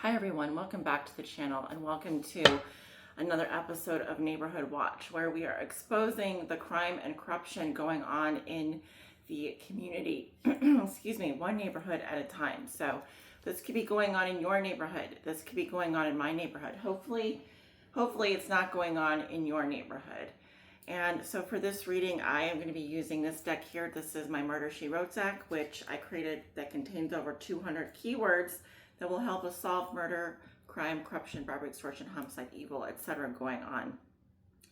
Hi everyone, welcome back to the channel and welcome to another episode of Neighborhood Watch, where we are exposing the crime and corruption going on in the community, excuse me, one neighborhood at a time. So this could be going on in your neighborhood. This could be going on in my neighborhood. Hopefully it's not going on in your neighborhood. And so for this reading, I am going to be using this deck here. This is my Murder, She Wrote deck, which I created, that contains over 200 keywords that will help us solve murder, crime, corruption, robbery, extortion, homicide, evil, etc. going on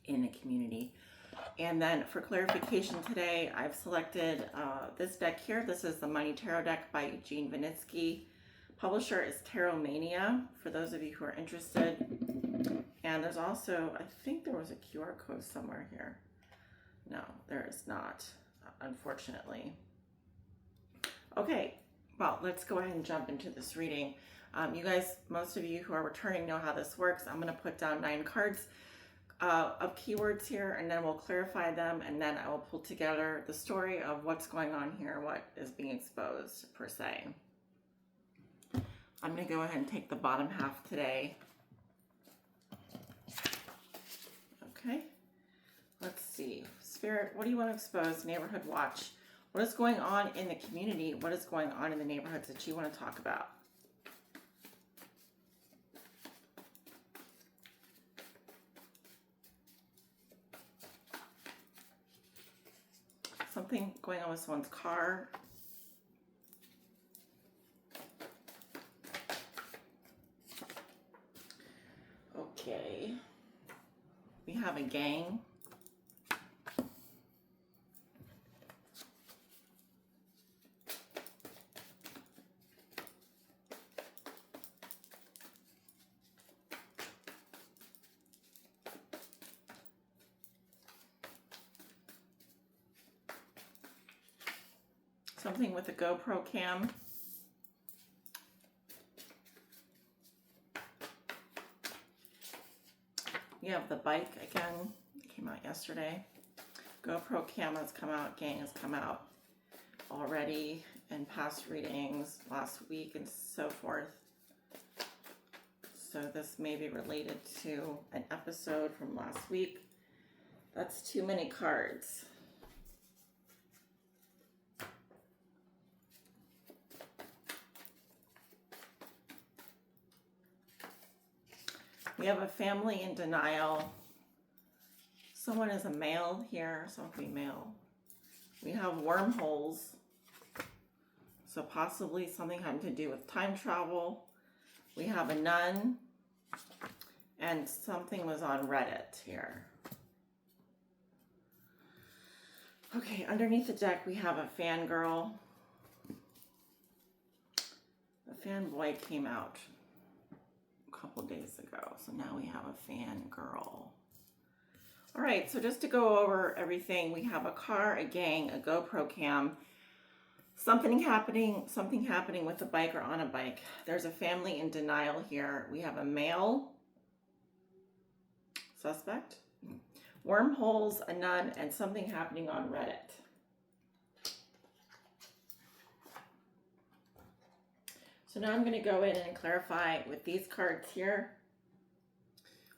in the community. And then for clarification today, I've selected this deck here. This is the Money Tarot deck by Eugene Vinitsky. Publisher is Tarot Mania, for those of you who are interested. And there's also, I think there was a QR code somewhere here. No, there is not, unfortunately. Okay, well, let's go ahead and jump into this reading. You guys, most of you who are returning know how this works. I'm going to put down 9 cards of keywords here, and then we'll clarify them, and then I will pull together the story of what's going on here, what is being exposed, per se. I'm going to go ahead and take the bottom half today. Okay, let's see. Spirit, what do you want to expose? Neighborhood Watch. What is going on in the community? What is going on in the neighborhoods that you want to talk about? Something going on with someone's car. Okay. We have a gang. Something with a GoPro cam. We have the bike again. It came out yesterday. GoPro cam has come out. Gang has come out already in past readings last week and so forth. So this may be related to an episode from last week. That's too many cards. We have a family in denial. Someone is a male here, someone could be male. We have wormholes. So possibly something having to do with time travel. We have a nun. And something was on Reddit here. Okay, underneath the deck we have a fangirl. The fanboy came out couple days ago, so now we have a fangirl. All right, so just to go over everything, we have a car, a gang, a GoPro cam, something happening with a bike or on a bike. There's a family in denial here. We have a male suspect, wormholes, a nun, and something happening on Reddit. So now I'm going to go in and clarify with these cards here.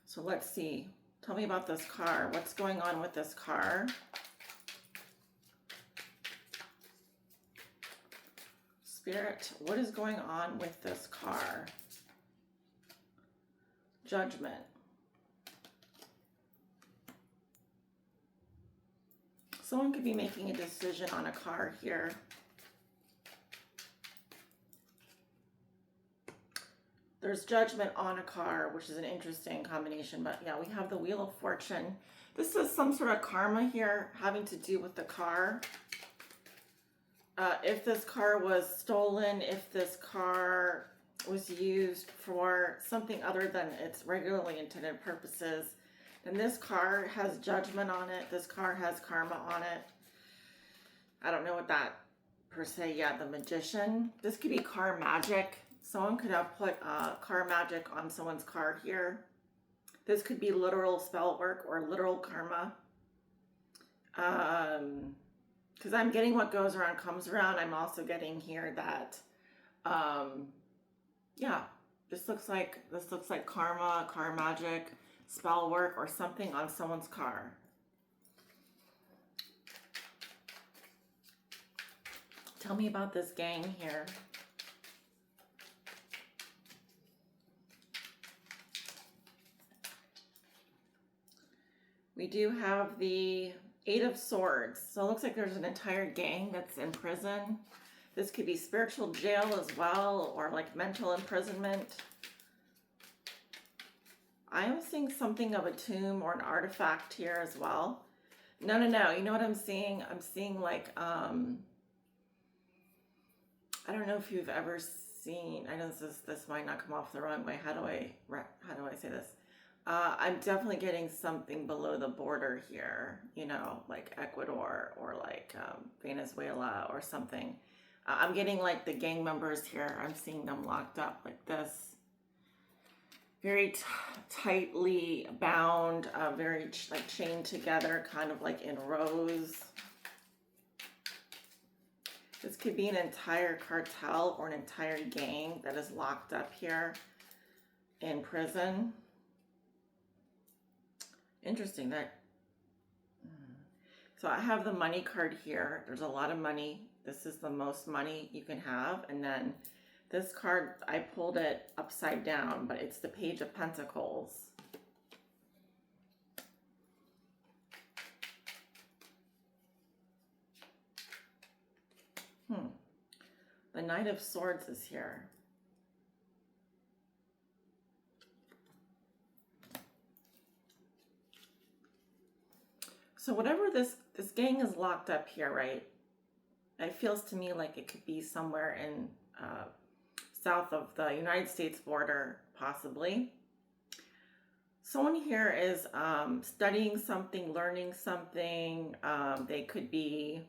So let's see. Tell me about this car. What's going on with this car? Spirit, what is going on with this car? Judgment. Someone could be making a decision on a car here. There's judgment on a car, which is an interesting combination, but yeah, we have the Wheel of Fortune. This is some sort of karma here having to do with the car. If this car was stolen, if this car was used for something other than its regularly intended purposes, then this car has judgment on it. This car has karma on it. I don't know what that per se, yeah, the Magician. This could be car magic. Someone could have put car magic on someone's car here. This could be literal spell work or literal karma. Because I'm getting what goes around comes around. I'm also getting here that, yeah, This looks like karma, car magic, spell work, or something on someone's car. Tell me about this gang here. We do have the Eight of Swords. So it looks like there's an entire gang that's in prison. This could be spiritual jail as well, or like mental imprisonment. I am seeing something of a tomb or an artifact here as well. No. You know what I'm seeing? I'm seeing like, I don't know if you've ever seen, I know this might not come off the wrong way. How do I say this? I'm definitely getting something below the border here, you know, like Ecuador or like Venezuela or something. I'm getting like the gang members here. I'm seeing them locked up like this. Very tightly bound, very like chained together, kind of like in rows. This could be an entire cartel or an entire gang that is locked up here in prison. Interesting that. So I have the money card here. There's a lot of money. This is the most money you can have. And then this card, I pulled it upside down, but it's the Page of Pentacles. The Knight of Swords is here. So whatever this gang is locked up here, right? It feels to me like it could be somewhere in south of the United States border, possibly. Someone here is studying something, learning something. They could be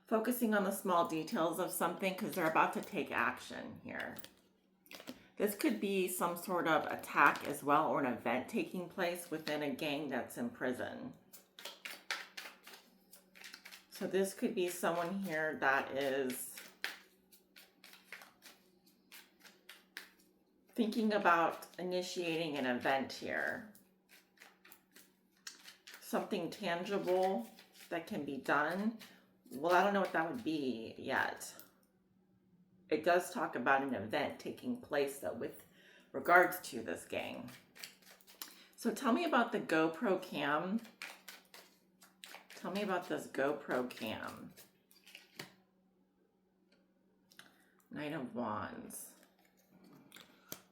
focusing on the small details of something because they're about to take action here. This could be some sort of attack as well, or an event taking place within a gang that's in prison. So this could be someone here that is thinking about initiating an event here. Something tangible that can be done. Well, I don't know what that would be yet. It does talk about an event taking place though with regards to this gang. So tell me about the GoPro cam. Tell me about this GoPro cam. Knight of Wands.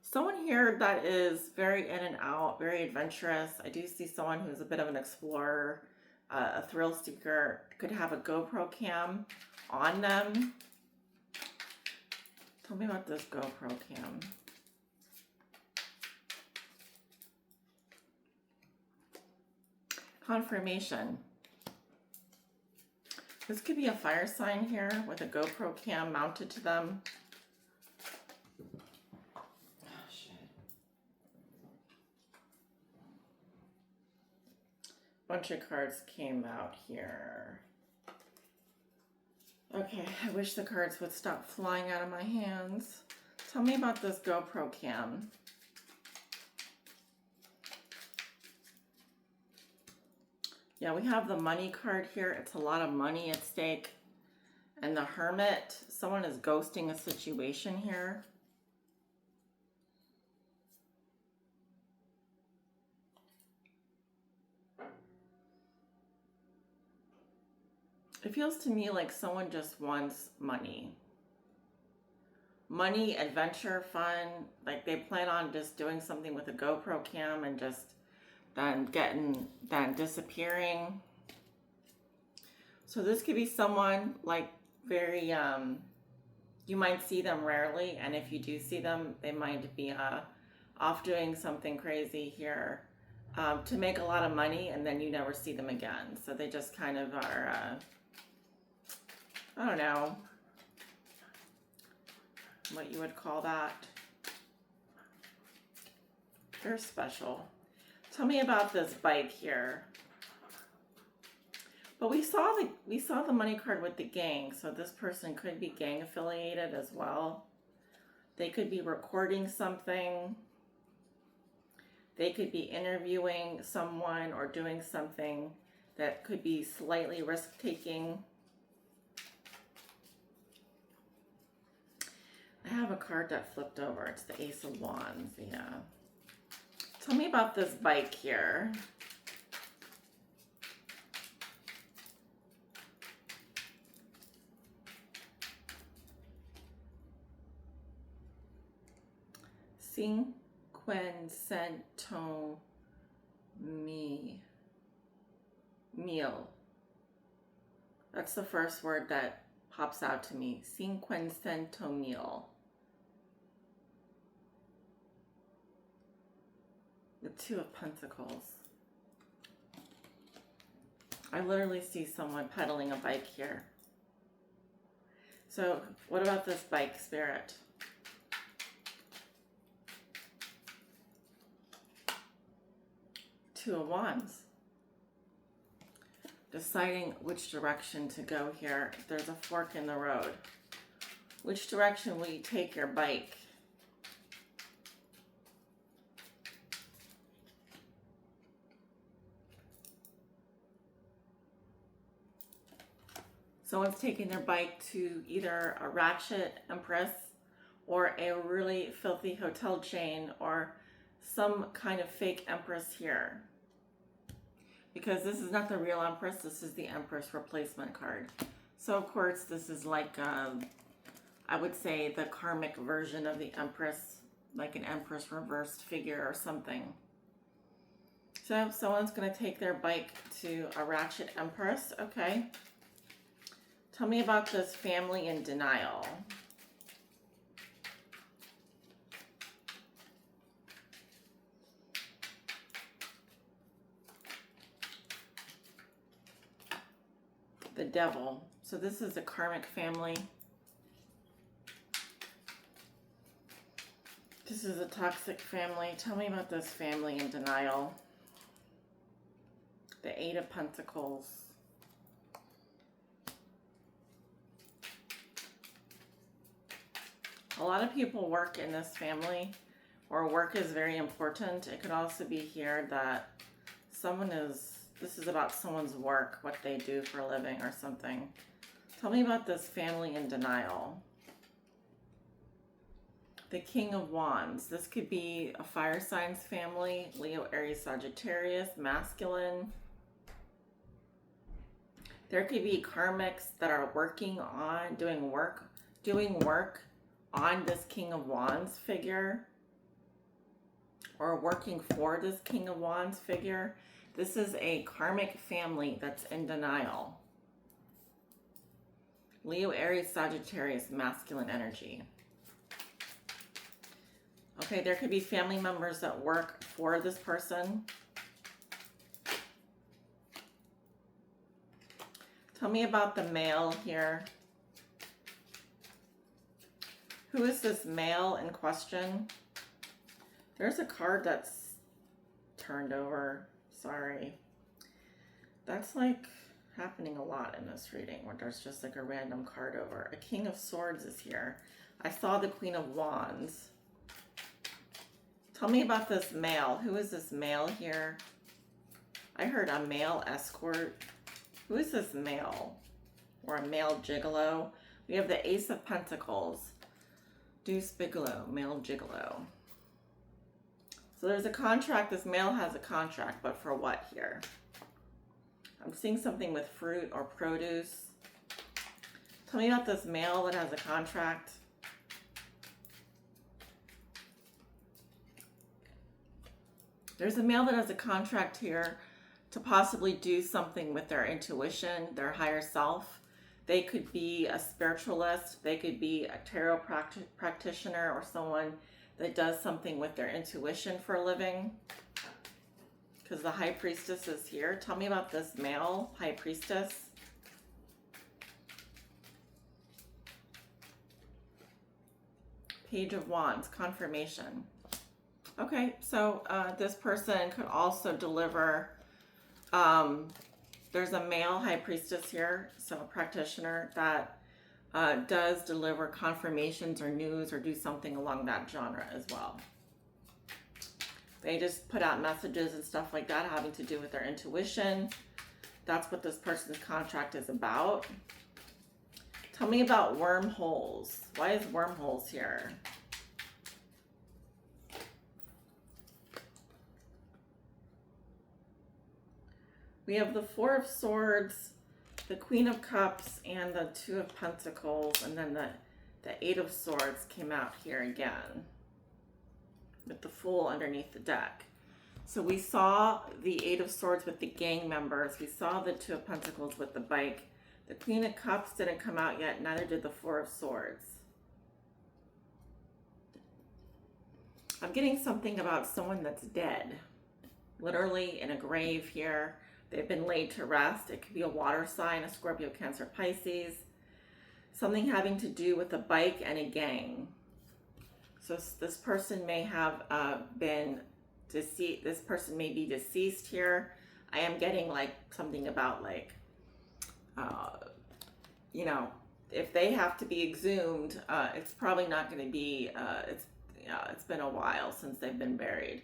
Someone here that is very in and out, very adventurous. I do see someone who's a bit of an explorer, a thrill seeker, could have a GoPro cam on them. Tell me about this GoPro cam. Confirmation. This could be a fire sign here with a GoPro cam mounted to them. Oh, shit. Bunch of cards came out here. Okay, I wish the cards would stop flying out of my hands. Tell me about this GoPro cam. Yeah, we have the money card here. It's a lot of money at stake. And the Hermit, someone is ghosting a situation here. It feels to me like someone just wants money. Money, adventure, fun. Like they plan on just doing something with a GoPro cam and just then disappearing. So this could be someone like very, you might see them rarely. And if you do see them, they might be off doing something crazy here to make a lot of money, and then you never see them again. So they just kind of are, I don't know what you would call that. They're special. Tell me about this bike here. But we saw the money card with the gang, so this person could be gang affiliated as well. They could be recording something. They could be interviewing someone or doing something that could be slightly risk-taking. I have a card that flipped over. It's the Ace of Wands, yeah. Tell me about this bike here. Meal. That's the first word that pops out to me. Cinquencentomil. The Two of Pentacles. I literally see someone pedaling a bike here. So what about this bike, Spirit? Two of Wands. Deciding which direction to go here. There's a fork in the road. Which direction will you take your bike? Someone's taking their bike to either a ratchet empress or a really filthy hotel chain or some kind of fake empress here. Because this is not the real empress, this is the empress replacement card. So of course this is like, I would say the karmic version of the empress, like an empress reversed figure or something. So someone's gonna take their bike to a ratchet empress, okay. Tell me about this family in denial. The Devil. So this is a karmic family. This is a toxic family. Tell me about this family in denial. The Eight of Pentacles. A lot of people work in this family, or work is very important. It could also be here that this is about someone's work, what they do for a living or something. Tell me about this family in denial. The King of Wands. This could be a fire signs family, Leo, Aries, Sagittarius, masculine. There could be karmics that are working on, doing work on this King of Wands figure, or working for this King of Wands figure. This is a karmic family that's in denial. Leo, Aries, Sagittarius, masculine energy. Okay, there could be family members that work for this person. Tell me about the male here. Who is this male in question? There's a card that's turned over. Sorry. That's like happening a lot in this reading where there's just like a random card over. A King of Swords is here. I saw the Queen of Wands. Tell me about this male. Who is this male here? I heard a male escort. Who is this male? Or a male gigolo? We have the Ace of Pentacles. Deuce Bigelow, male gigolo. So there's a contract. This male has a contract, but for what here? I'm seeing something with fruit or produce. Tell me about this male that has a contract. There's a male that has a contract here to possibly do something with their intuition, their higher self. They could be a spiritualist. They could be a tarot practitioner or someone that does something with their intuition for a living. Because the High Priestess is here. Tell me about this male High Priestess. Page of Wands, confirmation. Okay, so this person could also deliver, there's a male High Priestess here, so a practitioner that does deliver confirmations or news or do something along that genre as well. They just put out messages and stuff like that having to do with their intuition. That's what this person's contract is about. Tell me about wormholes. Why is wormholes here? We have the Four of Swords, the Queen of Cups, and the Two of Pentacles, and then the Eight of Swords came out here again with the Fool underneath the deck. So we saw the Eight of Swords with the gang members. We saw the Two of Pentacles with the bike. The Queen of Cups didn't come out yet, neither did the Four of Swords. I'm getting something about someone that's dead, literally in a grave here. They've been laid to rest. It could be a water sign, a Scorpio, Cancer, Pisces. Something having to do with a bike and a gang. So this person may have been deceased. This person may be deceased here. I am getting like something about like, you know, if they have to be exhumed, it's probably not going to be, it's been a while since they've been buried.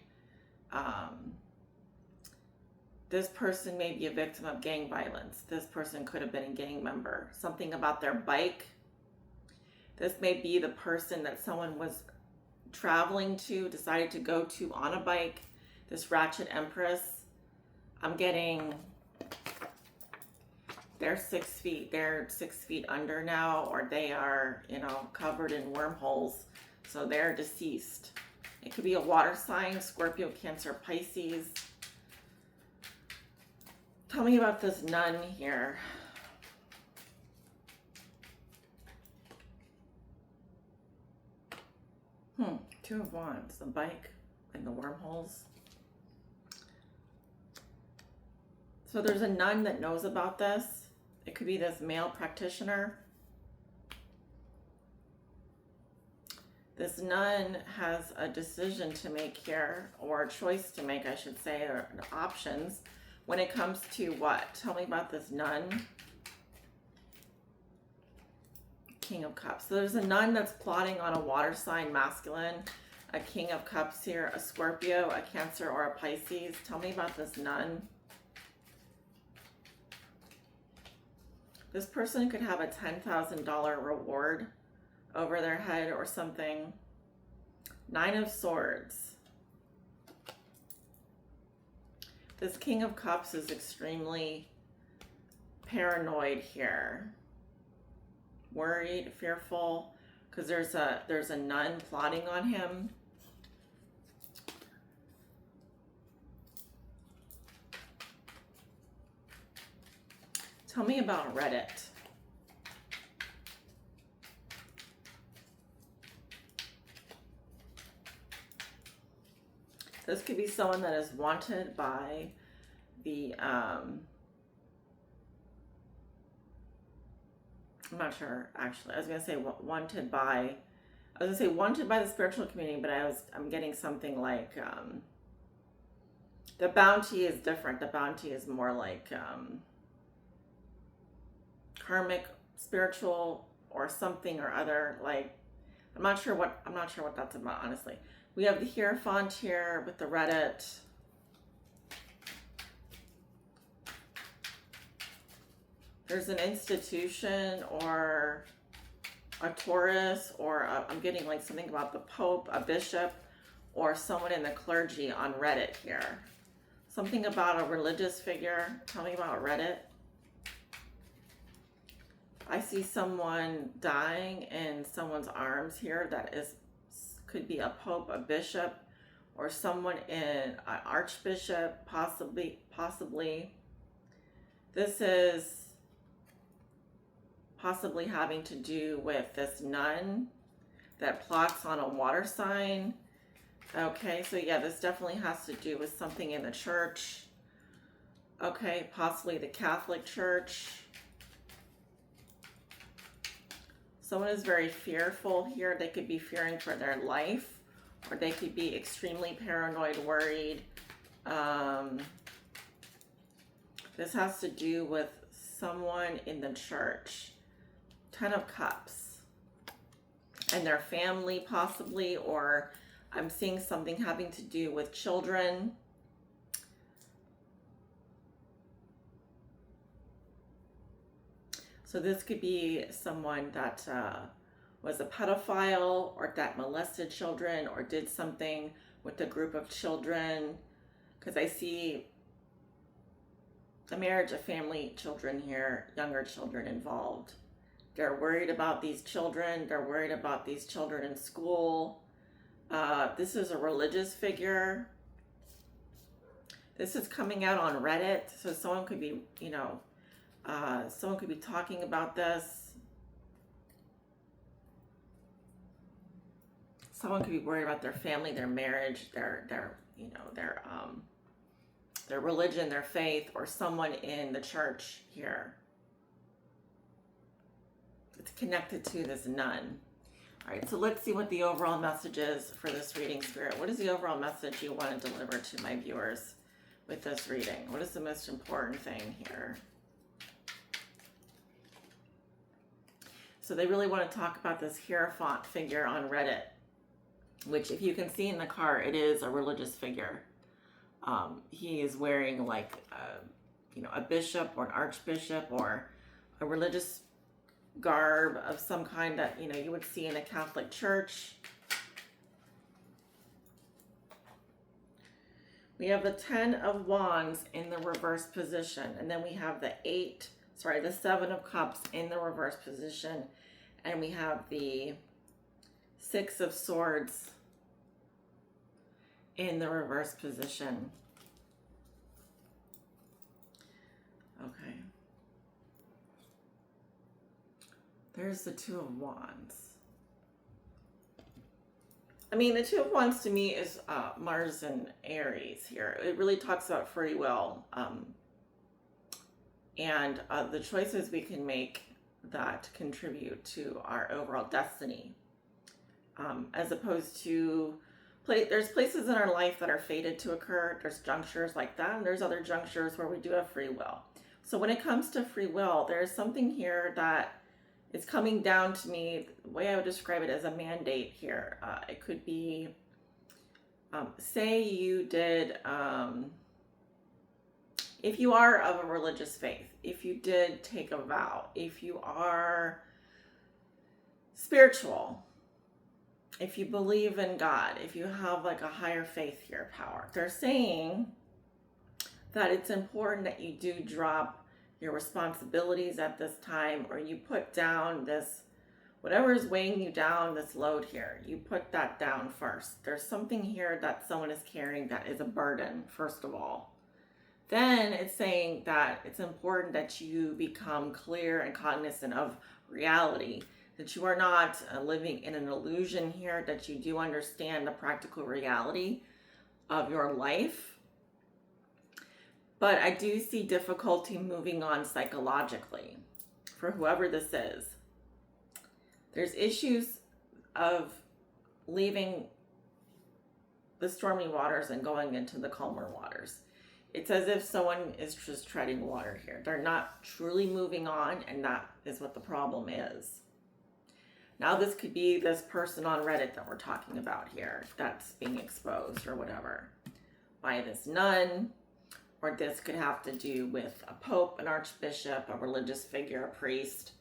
This person may be a victim of gang violence. This person could have been a gang member. Something about their bike. This may be the person that someone was traveling to, decided to go to on a bike. This Ratchet Empress. I'm getting, they're 6 feet. They're 6 feet under now, or they are, you know, covered in wormholes. So they're deceased. It could be a water sign, Scorpio, Cancer, Pisces. Tell me about this nun here. Two of Wands, the bike and the wormholes. So there's a nun that knows about this. It could be this male practitioner. This nun has a decision to make here, or a choice to make, I should say, or options. When it comes to what? Tell me about this nun. King of Cups. So there's a nun that's plotting on a water sign, masculine. A King of Cups here, a Scorpio, a Cancer, or a Pisces. Tell me about this nun. This person could have a $10,000 reward over their head or something. Nine of Swords. This King of Cups is extremely paranoid here. Worried, fearful, because there's a nun plotting on him. Tell me about Reddit. This could be someone that is wanted by the, I'm not sure, actually. I was going to say wanted by the spiritual community, but I'm getting something like, the bounty is different. The bounty is more like, karmic, spiritual, or something or other. Like, I'm not sure what that's about, honestly. We have the Hierophant here with the Reddit. There's an institution or a Taurus, or I'm getting like something about the Pope, a bishop, or someone in the clergy on Reddit here. Something about a religious figure. Tell me about Reddit. I see someone dying in someone's arms here that could be a pope, a bishop, or someone in an archbishop, possibly. This is possibly having to do with this nun that plots on a water sign. Okay, so yeah, this definitely has to do with something in the church. Okay, possibly the Catholic Church. Someone is very fearful here. They could be fearing for their life, or they could be extremely paranoid, worried. This has to do with someone in the church. Ten of Cups. And their family possibly, or I'm seeing something having to do with children. So this could be someone that was a pedophile, or that molested children, or did something with a group of children. Because I see a marriage, a family, children here, younger children involved. They're worried about these children. They're worried about these children in school. This is a religious figure. This is coming out on Reddit. So someone could be, you know, someone could be talking about this. Someone could be worried about their family, their marriage, their you know, their religion, their faith, or someone in the church here. It's connected to this nun. All right, so let's see what the overall message is for this reading, Spirit. What is the overall message you want to deliver to my viewers with this reading? What is the most important thing here? So they really want to talk about this Hierophant figure on Reddit, which, if you can see in the card, it is a religious figure. He is wearing like, you know, a bishop or an archbishop or a religious garb of some kind that, you know, you would see in a Catholic church. We have the 10 of Wands in the reverse position, and then we have the 7 of Cups in the reverse position, and we have the 6 of Swords in the reverse position. Okay. There's the 2 of Wands. I mean, the 2 of Wands to me is Mars and Aries here. It really talks about free will and the choices we can make that contribute to our overall destiny. As opposed to, there's places in our life that are fated to occur. There's junctures like that, and there's other junctures where we do have free will. So when it comes to free will, there's something here that is coming down to me. The way I would describe it as a mandate here. It could be, say you did, if you are of a religious faith, if you did take a vow, if you are spiritual, if you believe in God, if you have like a higher faith here, power, they're saying that it's important that you do drop your responsibilities at this time, or you put down this, whatever is weighing you down, this load here, you put that down first. There's something here that someone is carrying that is a burden, first of all. Then it's saying that it's important that you become clear and cognizant of reality, that you are not living in an illusion here, that you do understand the practical reality of your life. But I do see difficulty moving on psychologically for whoever this is. There's issues of leaving the stormy waters and going into the calmer waters. It's as if someone is just treading water here. They're not truly moving on, and that is what the problem is. Now this could be this person on Reddit that we're talking about here that's being exposed or whatever by this nun, or this could have to do with a pope, an archbishop, a religious figure, a priest.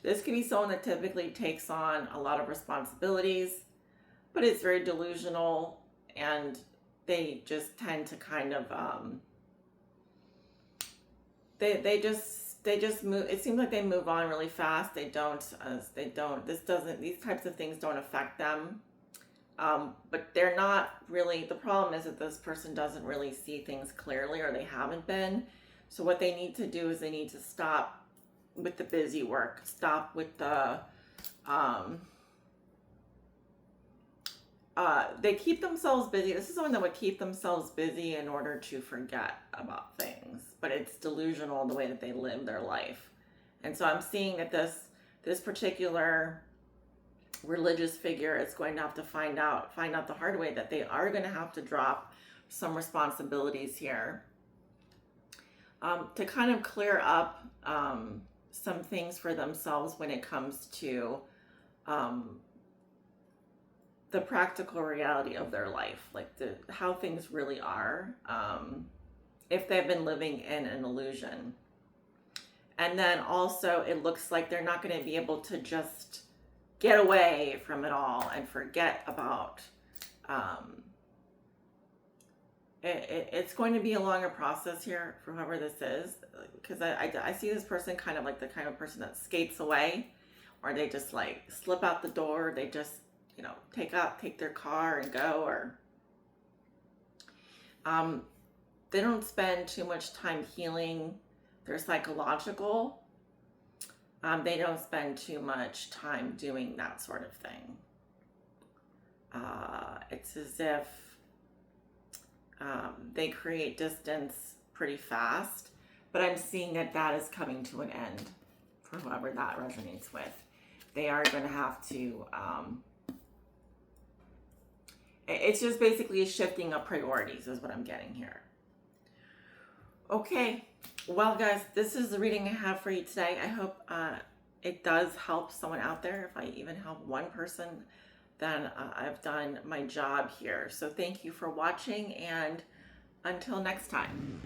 This could be someone that typically takes on a lot of responsibilities, but it's very delusional, and they just tend to kind of, they just move. It seems like they move on really fast. These types of things don't affect them. But they're not really, the problem is that this person doesn't really see things clearly, or they haven't been. So what they need to do is they need to stop with the busy work, stop with the, they keep themselves busy. This is someone that would keep themselves busy in order to forget about things, but it's delusional the way that they live their life. And so I'm seeing that this particular religious figure is going to have to find out the hard way that they are going to have to drop some responsibilities here, to kind of clear up some things for themselves when it comes to the practical reality of their life, like how things really are, if they've been living in an illusion. And then also it looks like they're not going to be able to just get away from it all and forget about it's going to be a longer process here for whoever this is, because I see this person kind of like the kind of person that skates away, or they just like slip out the door, they just, you know, take their car and go, or they don't spend too much time healing their psychological. They don't spend too much time doing that sort of thing. It's as if they create distance pretty fast, but I'm seeing that that is coming to an end for whoever that resonates with. They are going to have to, it's just basically a shifting of priorities is what I'm getting here. Okay, well guys, this is the reading I have for you today. I hope it does help someone out there. If I even help one person, then I've done my job here. So thank you for watching, and until next time.